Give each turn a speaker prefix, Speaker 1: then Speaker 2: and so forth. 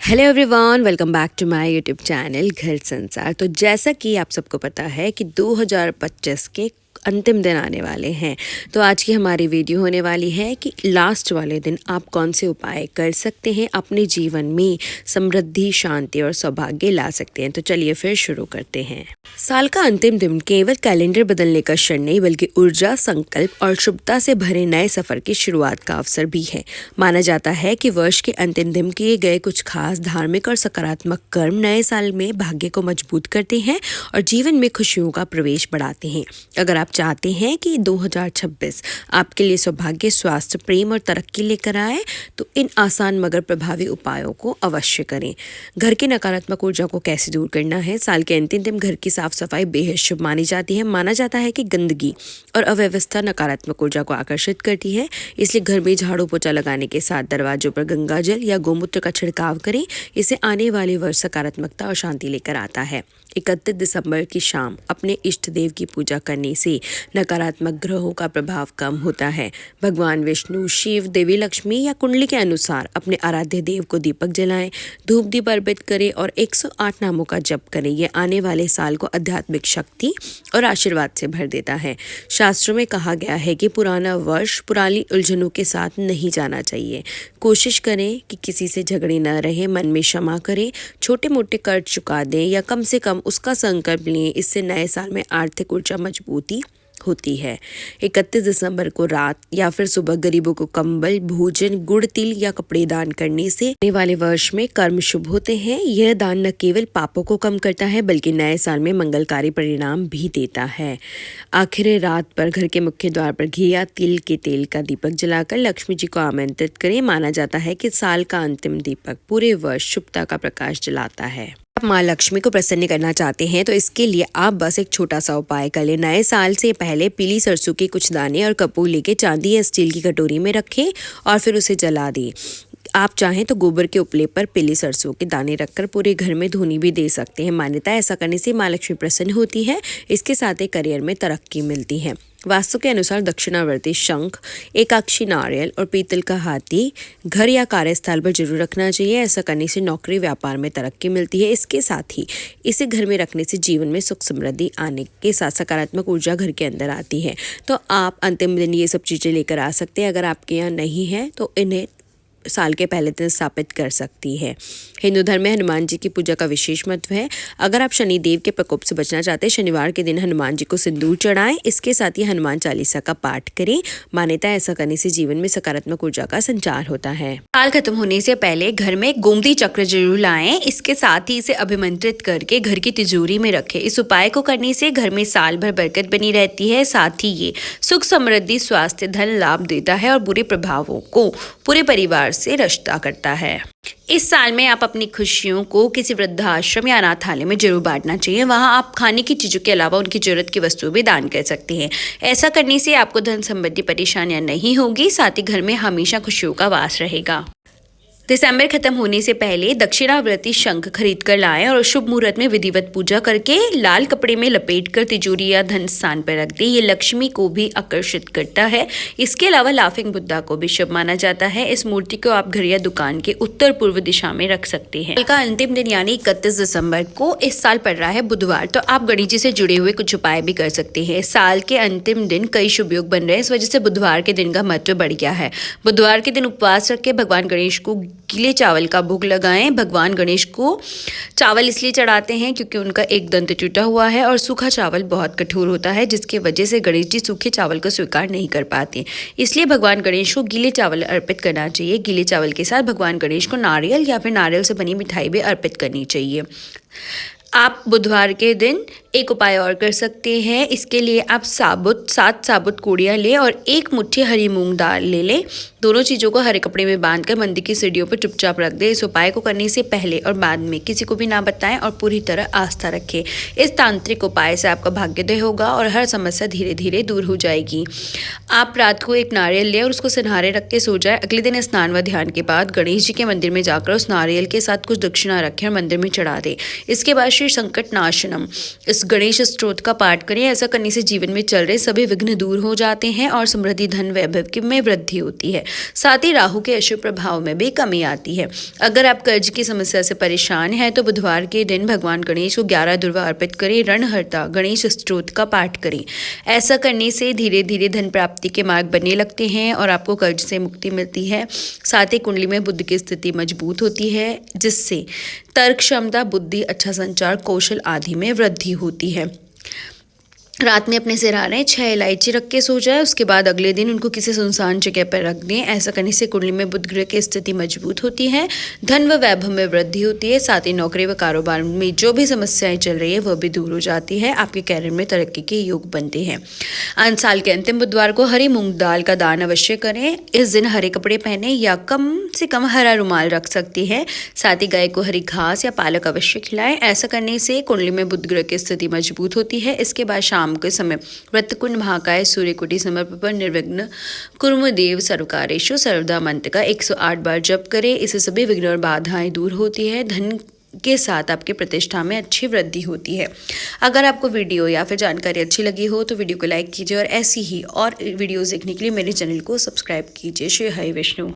Speaker 1: Hello everyone, welcome back to my YouTube channel Ghar Sansar. तो जैसा कि आप सबको पता है कि 2025 के अंतिम दिन आने वाले हैं, तो आज की हमारी वीडियो होने वाली है कि लास्ट वाले दिन आप कौन से उपाय कर सकते हैं, अपने जीवन में समृद्धि, शांति और सौभाग्य ला सकते हैं। तो चलिए फिर शुरू करते हैं। साल का अंतिम दिन केवल कैलेंडर बदलने का क्षण नहीं, बल्कि ऊर्जा, संकल्प और शुभता से भरे नए सफर की शुरुआत का अवसर भी है। माना जाता है कि वर्ष के अंतिम दिन किए गए कुछ खास धार्मिक और सकारात्मक कर्म नए साल में भाग्य को मजबूत करते हैं और जीवन में खुशियों का प्रवेश बढ़ाते हैं। अगर आप चाहते हैं कि 2026 आपके लिए सौभाग्य, स्वास्थ्य, प्रेम और तरक्की लेकर आए, तो इन आसान मगर प्रभावी उपायों को अवश्य करें। घर की नकारात्मक ऊर्जा को कैसे दूर करना है? साल के अंतिम दिन घर की साफ सफाई बेहद शुभ मानी जाती है। माना जाता है कि गंदगी और अव्यवस्था नकारात्मक ऊर्जा को आकर्षित करती है, इसलिए घर में झाड़ू पोछा लगाने के साथ दरवाजों पर गंगा जल या गोमूत्र का छिड़काव करें। इसे आने वाले वर्ष सकारात्मकता और शांति लेकर आता है। 31 दिसंबर की शाम अपने इष्ट देव की पूजा करने से नकारात्मक ग्रहों का प्रभाव कम होता है। भगवान विष्णु, शिव, देवी लक्ष्मी या कुंडली के अनुसार अपने आराध्य देव को दीपक जलाएं, धूप दीप अर्पित करें और 108 नामों का जप करें। यह आने वाले साल को आध्यात्मिक शक्ति और आशीर्वाद से भर देता है। शास्त्रों में कहा गया है कि पुराना वर्ष पुरानी उलझनों के साथ नहीं जाना चाहिए। कोशिश करें कि किसी से झगड़े न रहे, मन में क्षमा करें, छोटे मोटे कर्ज चुका दें या कम से कम उसका संकल्प लें। इससे नए साल में आर्थिक ऊर्जा मजबूती होती है। 31 दिसंबर को रात या फिर सुबह गरीबों को कंबल, भोजन, गुड़, तिल या कपड़े दान करने से आने वाले वर्ष में कर्म शुभ होते हैं। यह दान न केवल पापों को कम करता है, बल्कि नए साल में मंगलकारी परिणाम भी देता है। आखिर रात पर घर के मुख्य द्वार पर घी या तिल के तेल का दीपक जलाकर लक्ष्मी जी को आमंत्रित करें। माना जाता है कि साल का अंतिम दीपक पूरे वर्ष शुभता का प्रकाश जलाता है। आप माँ लक्ष्मी को प्रसन्न करना चाहते हैं तो इसके लिए आप बस एक छोटा सा उपाय कर लें। नए साल से पहले पीली सरसों के कुछ दाने और कपूर लेके चांदी या स्टील की कटोरी में रखें और फिर उसे जला दें। आप चाहें तो गोबर के उपले पर पीली सरसों के दाने रखकर पूरे घर में धूनी भी दे सकते हैं। मान्यता है ऐसा करने से माँ लक्ष्मी प्रसन्न होती है। इसके साथ ही करियर में तरक्की मिलती है। वास्तु के अनुसार दक्षिणावर्ती शंख, एकाक्षी नारियल और पीतल का हाथी घर या कार्यस्थल पर जरूर रखना चाहिए। ऐसा करने से नौकरी, व्यापार में तरक्की मिलती है। इसके साथ ही इसे घर में रखने से जीवन में सुख समृद्धि आने के साथ सकारात्मक ऊर्जा घर के अंदर आती है। तो आप अंतिम दिन ये सब चीज़ें लेकर आ सकते हैं। अगर आपके यहाँ नहीं है तो इन्हें साल के पहले दिन स्थापित कर सकती है। हिंदू धर्म में हनुमान जी की पूजा का विशेष महत्व है। अगर आप शनि देव के प्रकोप से बचना चाहते हैं, शनिवार के दिन हनुमान जी को सिंदूर चढ़ाएं। इसके साथ ही हनुमान चालीसा का पाठ करें। मान्यता है ऐसा करने से जीवन में सकारात्मक ऊर्जा का संचार होता है। साल खत्म होने से पहले घर में गोमती चक्र जरूर लाएं। इसके साथ ही इसे अभिमंत्रित करके घर की तिजोरी में रखें। इस उपाय को करने से घर में साल भर बरकत बनी रहती है। साथ ही ये सुख, समृद्धि, स्वास्थ्य, धन लाभ देता है और बुरे प्रभावों को पूरे परिवार से रश्ता करता है। इस साल में आप अपनी खुशियों को किसी वृद्धाश्रम या अनाथालय में जरूर बांटना चाहिए। वहां आप खाने की चीजों के अलावा उनकी जरूरत की वस्तु भी दान कर सकते हैं। ऐसा करने से आपको धन संबंधी परेशानियां नहीं होगी, साथ ही घर में हमेशा खुशियों का वास रहेगा। दिसंबर खत्म होने से पहले दक्षिणावर्ती शंख खरीद कर लाएं और शुभ मुहूर्त में विधिवत पूजा करके लाल कपड़े में लपेटकर तिजोरी या धन स्थान पर रख दें। ये लक्ष्मी को भी आकर्षित करता है। इसके अलावा लाफिंग बुद्धा को भी शुभ माना जाता है। इस मूर्ति को आप घर या दुकान के उत्तर पूर्व दिशा में रख सकते हैं। साल का अंतिम दिन यानी 31 दिसंबर को इस साल पड़ रहा है बुधवार, तो आप गणेश जी से जुड़े हुए कुछ उपाय भी कर सकते हैं। साल के अंतिम दिन कई शुभ योग बन रहे हैं, इस वजह से बुधवार के दिन का महत्व बढ़ गया है। बुधवार के दिन उपवास रख के भगवान गणेश को गीले चावल का भोग लगाएं। भगवान गणेश को चावल इसलिए चढ़ाते हैं क्योंकि उनका एक दंत टूटा हुआ है और सूखा चावल बहुत कठोर होता है, जिसके वजह से गणेश जी सूखे चावल को स्वीकार नहीं कर पाते। इसलिए भगवान गणेश को गीले चावल अर्पित करना चाहिए। गीले चावल के साथ भगवान गणेश को नारियल या फिर नारियल से बनी मिठाई भी अर्पित करनी चाहिए। आप बुधवार के दिन एक उपाय और कर सकते हैं। इसके लिए आप 7 साबुत कोड़ियाँ लें और 1 मुट्ठी हरी मूंग दाल ले लें। दोनों चीज़ों को हरे कपड़े में बांधकर मंदिर की सीढ़ियों पर चुपचाप रख दें। इस उपाय को करने से पहले और बाद में किसी को भी ना बताएं और पूरी तरह आस्था रखें। इस तांत्रिक उपाय से आपका भाग्योदय होगा और हर समस्या धीरे धीरे दूर हो जाएगी। आप रात को एक नारियल लें और उसको सिन्हारे रख के सो जाए। अगले दिन स्नान व ध्यान के बाद गणेश जी के मंदिर में जाकर उस नारियल के साथ कुछ दक्षिणा रखें और मंदिर में चढ़ा दें। इसके बाद श्री संकट नाशनम इस गणेश स्तोत्र का पाठ करें। ऐसा करने से जीवन में चल रहे सभी विघ्न दूर हो जाते हैं और समृद्धि, धन, वैभव की में वृद्धि होती है। साथ ही राहु के अशुभ प्रभाव में भी कमी आती है। अगर आप कर्ज की समस्या से परेशान हैं तो बुधवार के दिन भगवान गणेश को 11 दुर्वा अर्पित करें। रणहर्ता गणेश स्तोत्र का पाठ करें। ऐसा करने से धीरे धीरे धन प्राप्ति के मार्ग बनने लगते हैं और आपको कर्ज से मुक्ति मिलती है। साथ ही कुंडली में बुध की स्थिति मजबूत होती है, जिससे तर्क क्षमता, बुद्धि, अच्छा संचार कौशल आदि में वृद्धि होती है। रात में अपने सिरहाने 6 इलायची रख के सो जाए। उसके बाद अगले दिन उनको किसी सुनसान जगह पर रख दें। ऐसा करने से कुंडली में बुध ग्रह की स्थिति मजबूत होती है, धन व वैभव में वृद्धि होती है। साथ ही नौकरी व कारोबार में जो भी समस्याएं चल रही है वह भी दूर हो जाती है। आपके कैरियर में तरक्की के योग बनते हैं। साल के अंतिम बुधवार को हरी मूंग दाल का दान अवश्य करें। इस दिन हरे कपड़े पहने या कम से कम हरा रुमाल रख सकती है। साथ ही गाय को हरी घास या पालक अवश्य खिलाएं। ऐसा करने से कुंडली में बुध ग्रह की स्थिति मजबूत होती है। इसके बाद शाम के समय व्रतकुंड महाकाय सूर्यकोटि समर्पण निर्विघ्न कुर्मदेव सर्वकारेषु सर्वदा मंत्र का 108 बार जप करें। इससे सभी विघ्न और बाधाएं दूर होती है। धन के साथ आपकी प्रतिष्ठा में अच्छी वृद्धि होती है। अगर आपको वीडियो या फिर जानकारी अच्छी लगी हो तो वीडियो को लाइक कीजिए और ऐसी ही और वीडियोस देखने के लिए मेरे चैनल को सब्सक्राइब कीजिए। श्री हरि विष्णु।